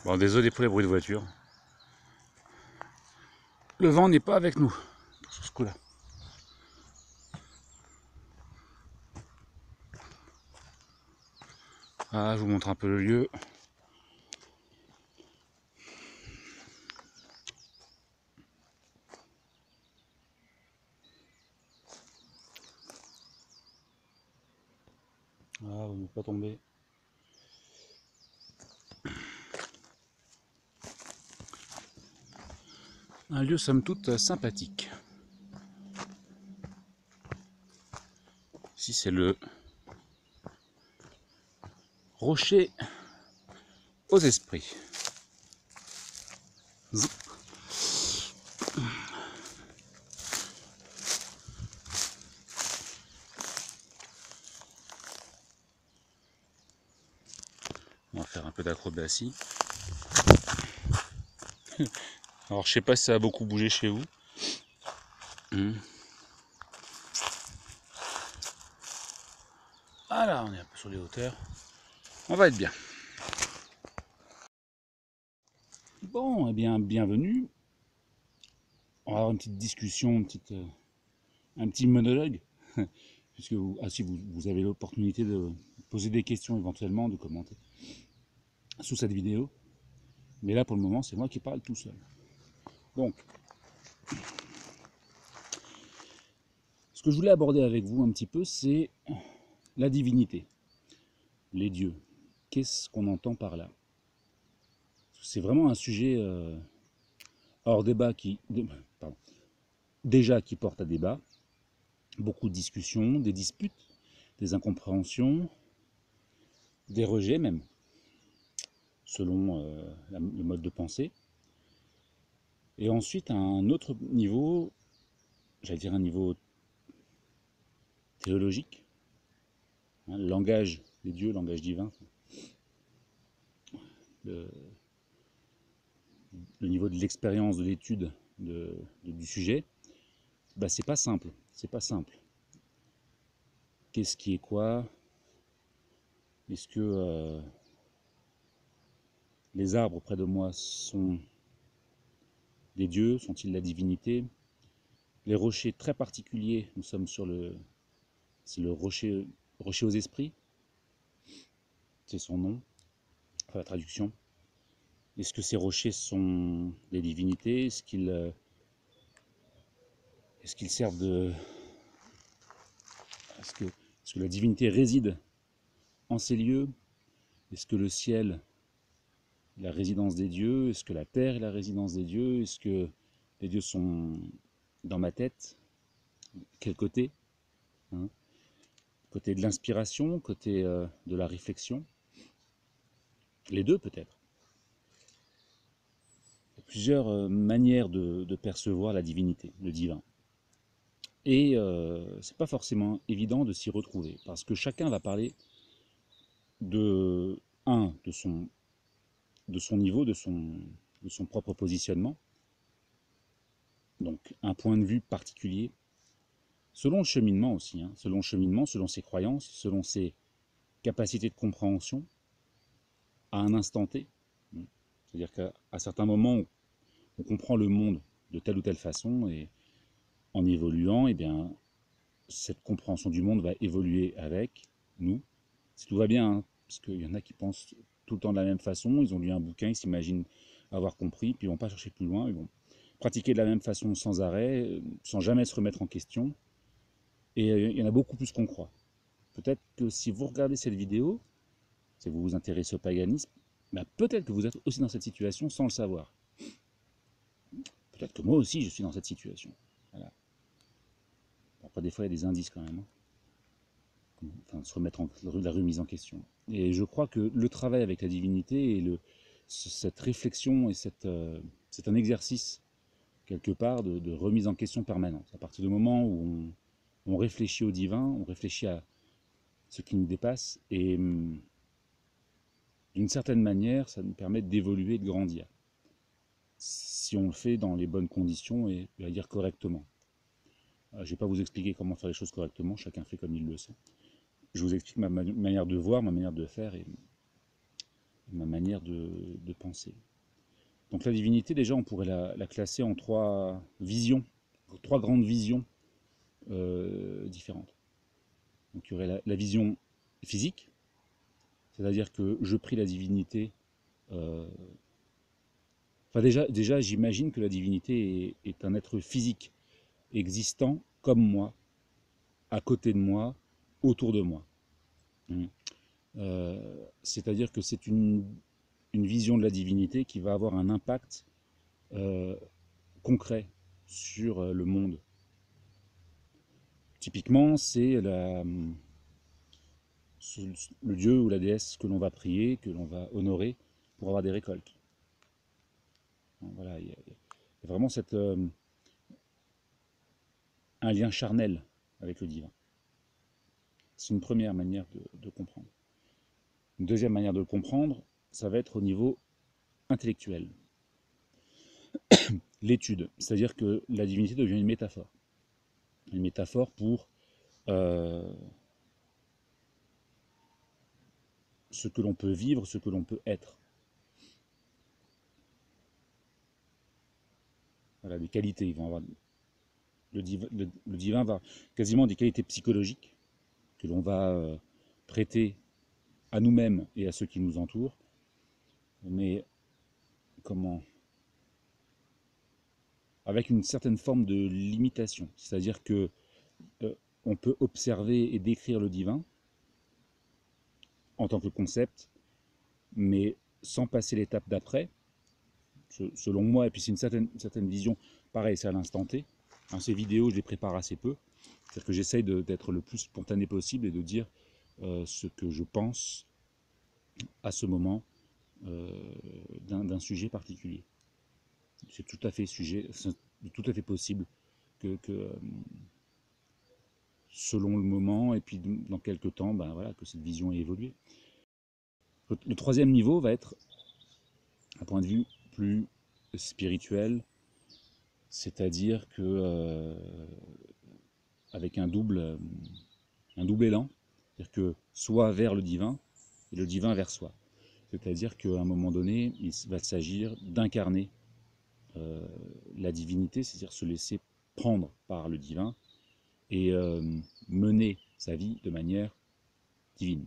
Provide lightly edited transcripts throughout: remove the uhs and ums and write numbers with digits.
Bon, désolé pour les bruits de voiture. Le vent n'est pas avec nous sur ce coup-là. Ah, je vous montre un peu le lieu. Ah, vous n'êtes pas tombé. Un lieu somme toute sympathique. Ici c'est le rocher aux esprits. Zoup. On va faire un peu d'acrobatie. Alors je sais pas si ça a beaucoup bougé chez vous. Voilà, on est un peu sur les hauteurs. On va être bien. Bon, eh bien, bienvenue. On va avoir une petite discussion, un petit monologue. Puisque vous, si vous avez l'opportunité de poser des questions éventuellement, de commenter sous cette vidéo. Mais là, pour le moment, c'est moi qui parle tout seul. Donc, ce que je voulais aborder avec vous un petit peu, c'est la divinité, les dieux. Qu'est-ce qu'on entend par là? C'est vraiment un sujet hors débat déjà qui porte à débat, beaucoup de discussions, des disputes, des incompréhensions, des rejets même, selon le mode de pensée. Et ensuite, à un autre niveau, j'allais dire un niveau théologique, hein, le langage des dieux, le langage divin, le, le niveau de l'expérience, de l'étude du sujet, bah, c'est pas simple. C'est pas simple. Qu'est-ce qui est quoi? Est-ce que les arbres près de moi sont des dieux? Sont-ils la divinité? Les rochers très particuliers, nous sommes sur c'est le rocher aux esprits, c'est son nom, enfin, la traduction. Est-ce que ces rochers sont des divinités? Est-ce qu'ils servent de... Est-ce que la divinité réside en ces lieux? Est-ce que le ciel est la résidence des dieux? Est-ce que la terre est la résidence des dieux? Est-ce que les dieux sont dans ma tête? Quel côté, hein? Côté de l'inspiration, côté de la réflexion? Les deux peut-être. Il y a plusieurs manières de percevoir la divinité, le divin. Et c'est pas forcément évident de s'y retrouver, parce que chacun va parler de, de son niveau, de son propre positionnement, donc un point de vue particulier, selon le cheminement aussi, hein, selon le cheminement, selon ses croyances, selon ses capacités de compréhension, à un instant T. C'est-à-dire qu'à certains moments, on comprend le monde de telle ou telle façon, et en évoluant, eh bien, cette compréhension du monde va évoluer avec nous. Si tout va bien, hein, parce qu'il y en a qui pensent tout le temps de la même façon, ils ont lu un bouquin, ils s'imaginent avoir compris, puis ils vont pas chercher plus loin, ils vont pratiquer de la même façon sans arrêt, sans jamais se remettre en question. Et il y en a beaucoup plus qu'on croit. Peut-être que si vous regardez cette vidéo, si vous vous intéressez au paganisme, bah peut-être que vous êtes aussi dans cette situation sans le savoir. Peut-être que moi aussi je suis dans cette situation. Voilà. Après, des fois, il y a des indices quand même. Hein. Enfin, se remettre la remise en question. Et je crois que le travail avec la divinité et cette réflexion, et c'est un exercice quelque part de remise en question permanente. À partir du moment où on réfléchit au divin, on réfléchit à ce qui nous dépasse, et d'une certaine manière, ça nous permet d'évoluer et de grandir. Si on le fait dans les bonnes conditions et, à dire, correctement. Je ne vais pas vous expliquer comment faire les choses correctement, chacun fait comme il le sait. Je vous explique ma manière de voir, ma manière de faire, et ma manière de penser. Donc la divinité, déjà, on pourrait la classer en trois visions, trois grandes visions différentes. Donc il y aurait la vision physique, c'est-à-dire que je prie la divinité. Enfin déjà j'imagine que la divinité est un être physique, existant comme moi, à côté de moi, autour de moi. C'est-à-dire que c'est une vision de la divinité qui va avoir un impact concret sur le monde. Typiquement, c'est le dieu ou la déesse que l'on va prier, que l'on va honorer pour avoir des récoltes. Voilà, il y a vraiment un lien charnel avec le divin. C'est une première manière de comprendre. Une deuxième manière de le comprendre, ça va être au niveau intellectuel. L'étude, c'est-à-dire que la divinité devient une métaphore. Une métaphore pour ce que l'on peut vivre, ce que l'on peut être. Voilà, des qualités. Ils vont avoir, le divin va quasiment des qualités psychologiques que l'on va prêter à nous-mêmes et à ceux qui nous entourent. Mais comment? Avec une certaine forme de limitation. C'est-à-dire que on peut observer et décrire le divin en tant que concept, mais sans passer l'étape d'après, selon moi, et puis c'est une certaine vision, pareil, c'est à l'instant T. Hein, ces vidéos, je les prépare assez peu. C'est-à-dire que j'essaye d'être le plus spontané possible et de dire ce que je pense à ce moment d'un sujet particulier. C'est tout à fait tout à fait possible que selon le moment et puis dans quelques temps, ben voilà, que cette vision ait évolué. Le troisième niveau va être un point de vue plus spirituel, c'est-à-dire que avec un double élan, c'est-à-dire que soit vers le divin et le divin vers soi. C'est-à-dire qu'à un moment donné, il va s'agir d'incarner la divinité, c'est-à-dire se laisser prendre par le divin et mener sa vie de manière divine.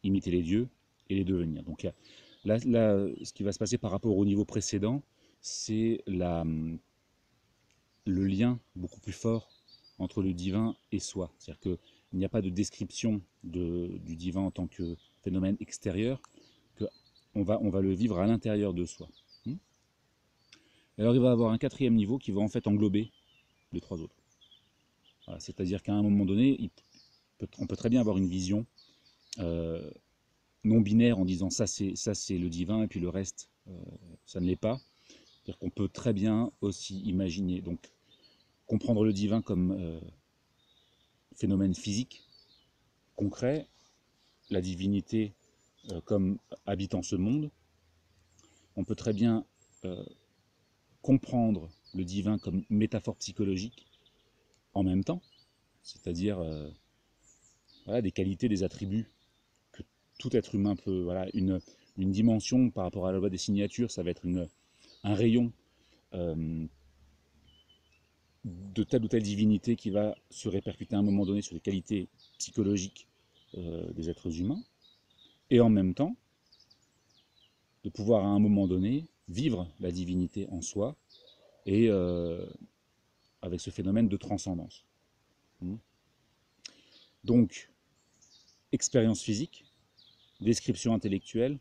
Imiter les dieux et les devenir. Donc là, ce qui va se passer par rapport au niveau précédent, c'est le lien beaucoup plus fort entre le divin et soi. C'est-à-dire qu'il n'y a pas de description du divin en tant que phénomène extérieur, qu'on va le vivre à l'intérieur de soi. Alors il va y avoir un quatrième niveau qui va en fait englober les trois autres. Voilà, c'est-à-dire qu'à un moment donné, on peut très bien avoir une vision non binaire en disant ça c'est le divin et puis le reste ça ne l'est pas. C'est-à-dire qu'on peut très bien aussi imaginer, donc comprendre le divin comme phénomène physique, concret, la divinité comme habitant ce monde. On peut très bien comprendre le divin comme métaphore psychologique en même temps, c'est-à-dire voilà, des qualités, des attributs que tout être humain peut, voilà, une dimension par rapport à la loi des signatures, ça va être un rayon de telle ou telle divinité qui va se répercuter à un moment donné sur les qualités psychologiques des êtres humains, et en même temps, de pouvoir à un moment donné vivre la divinité en soi, et avec ce phénomène de transcendance. Donc, expérience physique, description intellectuelle,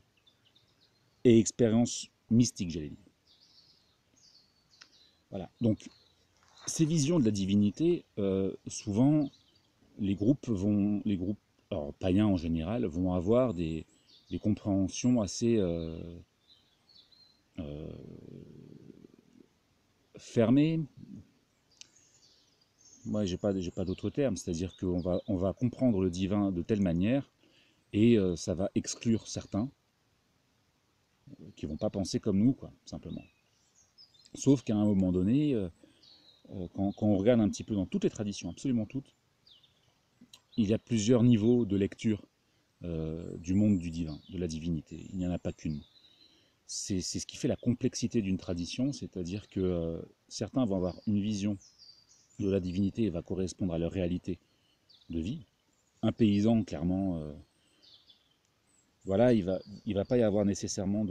et expérience mystique, j'allais dire. Voilà, donc ces visions de la divinité, souvent, les groupes, alors, païens en général, vont avoir des compréhensions assez fermées. Moi, j'ai pas d'autre terme, c'est-à-dire qu'on va comprendre le divin de telle manière et ça va exclure certains qui vont pas penser comme nous, quoi, simplement. Sauf qu'à un moment donné, quand on regarde un petit peu dans toutes les traditions, absolument toutes, il y a plusieurs niveaux de lecture du monde du divin, de la divinité. Il n'y en a pas qu'une. C'est ce qui fait la complexité d'une tradition, c'est-à-dire que certains vont avoir une vision de la divinité et va correspondre à leur réalité de vie. Un paysan, clairement, voilà, il va pas y avoir nécessairement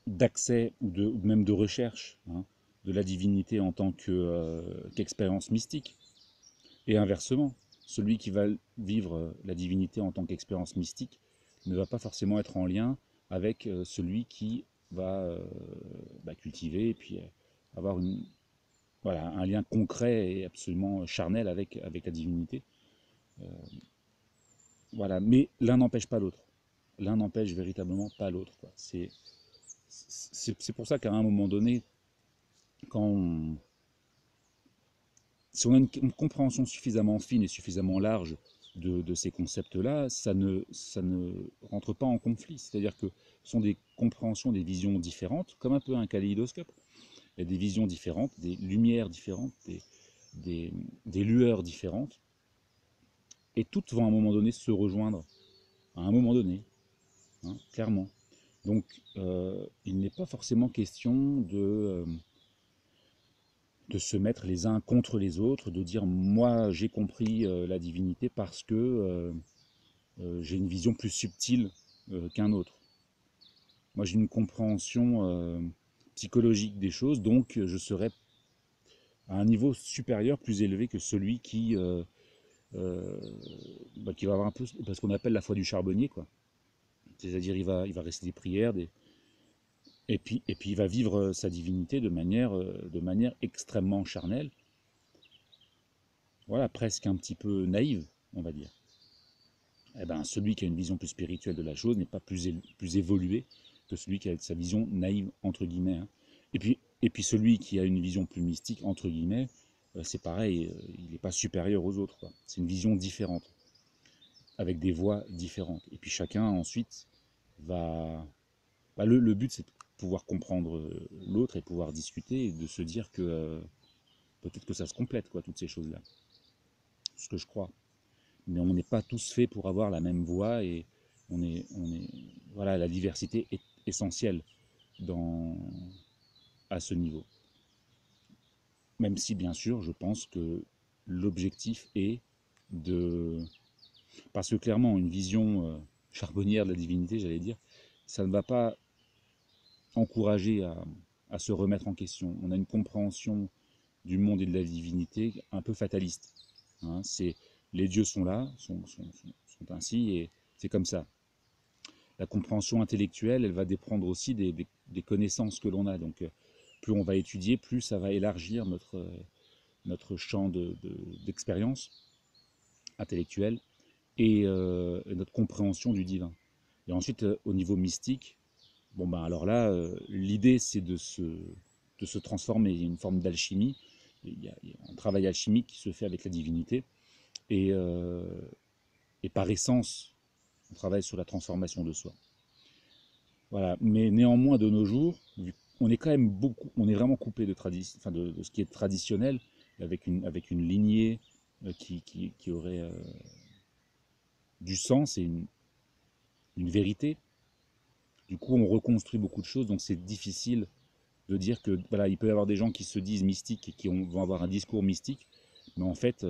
d'accès ou même de recherche, hein, de la divinité en tant qu'expérience mystique. Et inversement, celui qui va vivre la divinité en tant qu'expérience mystique ne va pas forcément être en lien avec celui qui va cultiver et puis avoir voilà, un lien concret et absolument charnel avec la divinité. Euh, voilà, mais l'un n'empêche pas l'autre. L'un n'empêche véritablement pas l'autre. C'est pour ça qu'à un moment donné, quand on, si on a une compréhension suffisamment fine et suffisamment large de ces concepts-là, ça ne rentre pas en conflit. C'est-à-dire que ce sont des compréhensions, des visions différentes, comme un peu un kaléidoscope. Il y a des visions différentes, des lumières différentes, des, des lueurs différentes, et toutes vont à un moment donné se rejoindre, à un moment donné, hein, clairement. Donc, il n'est pas forcément question de se mettre les uns contre les autres, de dire moi j'ai compris la divinité parce que j'ai une vision plus subtile qu'un autre. Moi j'ai une compréhension psychologique des choses, donc je serai à un niveau supérieur, plus élevé que celui euh, qui va avoir un peu ce qu'on appelle la foi du charbonnier, quoi. C'est-à-dire il va réciter des prières, et puis il va vivre sa divinité de manière extrêmement charnelle, voilà, presque un petit peu naïve, on va dire. Eh ben, celui qui a une vision plus spirituelle de la chose n'est pas plus évolué que celui qui a sa vision naïve, entre guillemets, hein. Et puis celui qui a une vision plus mystique, entre guillemets, c'est pareil, il n'est pas supérieur aux autres, quoi. C'est une vision différente, avec des voies différentes. Et puis chacun ensuite va... le but c'est de pouvoir comprendre l'autre et pouvoir discuter et de se dire que peut-être que ça se complète, quoi, toutes ces choses-là. C'est ce que je crois. Mais on n'est pas tous faits pour avoir la même voix et voilà, la diversité est essentielle dans, à ce niveau. Même si, bien sûr, je pense que l'objectif est de... Parce que clairement, une vision charbonnière de la divinité, j'allais dire, ça ne va pas encourager à se remettre en question. On a une compréhension du monde et de la divinité un peu fataliste, hein. C'est les dieux sont là, sont ainsi, et c'est comme ça. La compréhension intellectuelle, elle va dépendre aussi des connaissances que l'on a. Donc, plus on va étudier, plus ça va élargir notre champ d'expérience intellectuelle et notre compréhension du divin. Et ensuite, au niveau mystique, bon ben alors là, l'idée c'est de se transformer. Il y a une forme d'alchimie, il y a un travail alchimique qui se fait avec la divinité, et, euh, et par essence, on travaille sur la transformation de soi. Voilà. Mais néanmoins, de nos jours, on est quand même beaucoup, on est vraiment coupé enfin de ce qui est traditionnel, avec une lignée qui aurait du sens et une vérité. Du coup, on reconstruit beaucoup de choses, donc c'est difficile de dire que voilà, il peut y avoir des gens qui se disent mystiques et vont avoir un discours mystique, mais en fait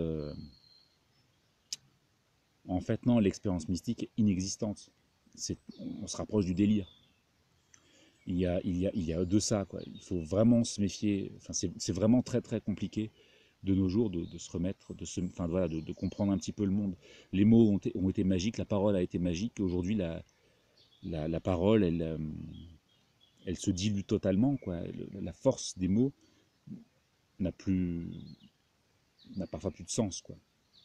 non, l'expérience mystique est inexistante. On se rapproche du délire. Il y a de ça, quoi. Il faut vraiment se méfier. Enfin, c'est vraiment très très compliqué de nos jours de se remettre, enfin, voilà, de comprendre un petit peu le monde. Les mots ont été magiques, la parole a été magique. Aujourd'hui, la parole, elle se dilue totalement, quoi. La force des mots n'a plus, n'a parfois plus de sens, quoi.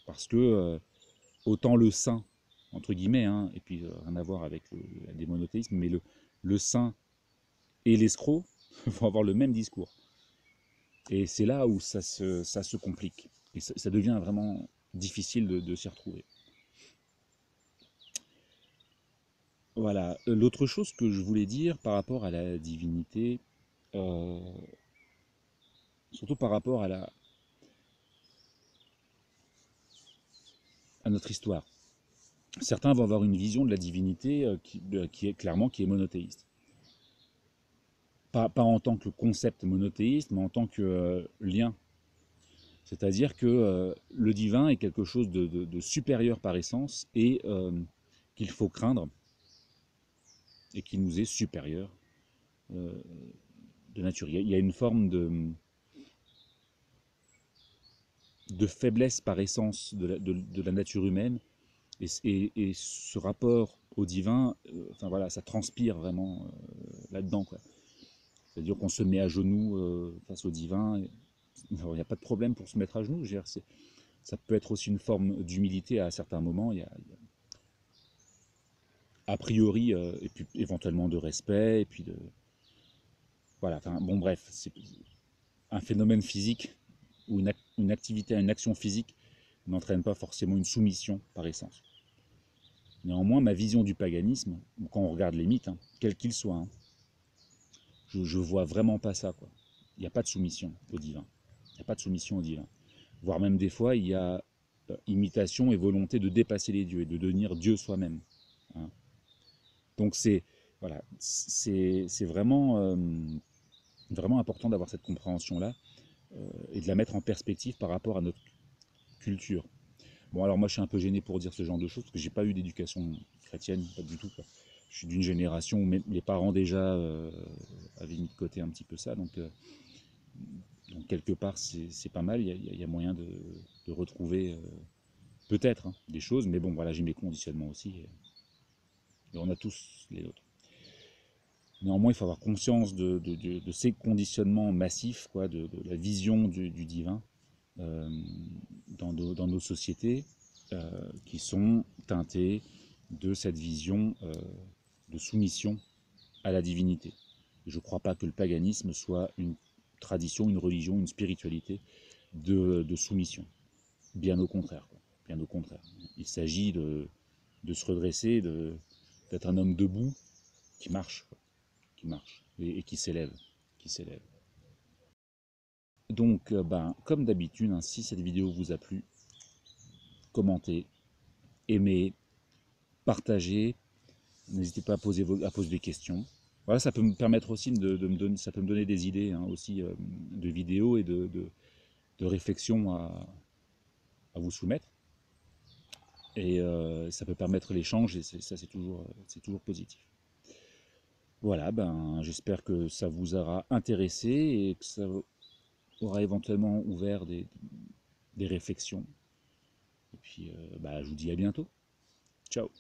Parce que autant le saint, entre guillemets, hein, et puis rien à voir avec le démonothéisme, mais le saint et l'escroc vont avoir le même discours. Et c'est là où ça se complique. Et ça devient vraiment difficile de s'y retrouver. Voilà. L'autre chose que je voulais dire par rapport à la divinité, euh, surtout par rapport à notre histoire. Certains vont avoir une vision de la divinité qui est monothéiste. Pas en tant que concept monothéiste, mais en tant que lien. C'est-à-dire que le divin est quelque chose de supérieur par essence et qu'il faut craindre et qui nous est supérieur euh, de nature. Il y a une forme de faiblesse par essence de la nature humaine et ce rapport au divin, enfin voilà, ça transpire vraiment là-dedans, quoi. C'est-à-dire qu'on se met à genoux face au divin. Il n'y a pas de problème pour se mettre à genoux. Je veux dire, ça peut être aussi une forme d'humilité à certains moments. A priori, et puis éventuellement de respect, et puis de. Voilà, enfin, bon, bref, c'est un phénomène physique ou une activité, une action physique n'entraîne pas forcément une soumission par essence. Néanmoins, ma vision du paganisme, quand on regarde les mythes, hein, quels qu'ils soient, hein, je vois vraiment pas ça, quoi. Il n'y a pas de soumission au divin. Il n'y a pas de soumission au divin. Voire même des fois, il y a imitation et volonté de dépasser les dieux et de devenir Dieu soi-même. Hein. Donc c'est voilà, c'est vraiment important d'avoir cette compréhension-là et de la mettre en perspective par rapport à notre culture. Bon, alors moi je suis un peu gêné pour dire ce genre de choses parce que j'ai pas eu d'éducation chrétienne, pas du tout, quoi. Je suis d'une génération où mes parents déjà avaient mis de côté un petit peu ça, donc quelque part c'est pas mal, il y a moyen de retrouver peut-être hein, des choses, mais bon voilà, j'ai mes conditionnements aussi, et on a tous les autres. Néanmoins, il faut avoir conscience de ces conditionnements massifs, quoi, de la vision du divin dans nos sociétés qui sont teintées de cette vision de soumission à la divinité. Je ne crois pas que le paganisme soit une tradition, une religion, une spiritualité de soumission. Bien au contraire, quoi. Bien au contraire. Il s'agit de se redresser, d'être un homme debout qui marche, quoi, qui marche et qui s'élève, qui s'élève. Donc, comme d'habitude, hein, si cette vidéo vous a plu, commentez, aimez, partagez. N'hésitez pas à poser des questions. Voilà, ça peut me permettre aussi ça peut me donner des idées hein, aussi de vidéos et de réflexions à vous soumettre. Et ça peut permettre l'échange et ça c'est toujours positif. Voilà, j'espère que ça vous aura intéressé et que ça aura éventuellement ouvert des réflexions. Et puis je vous dis à bientôt. Ciao.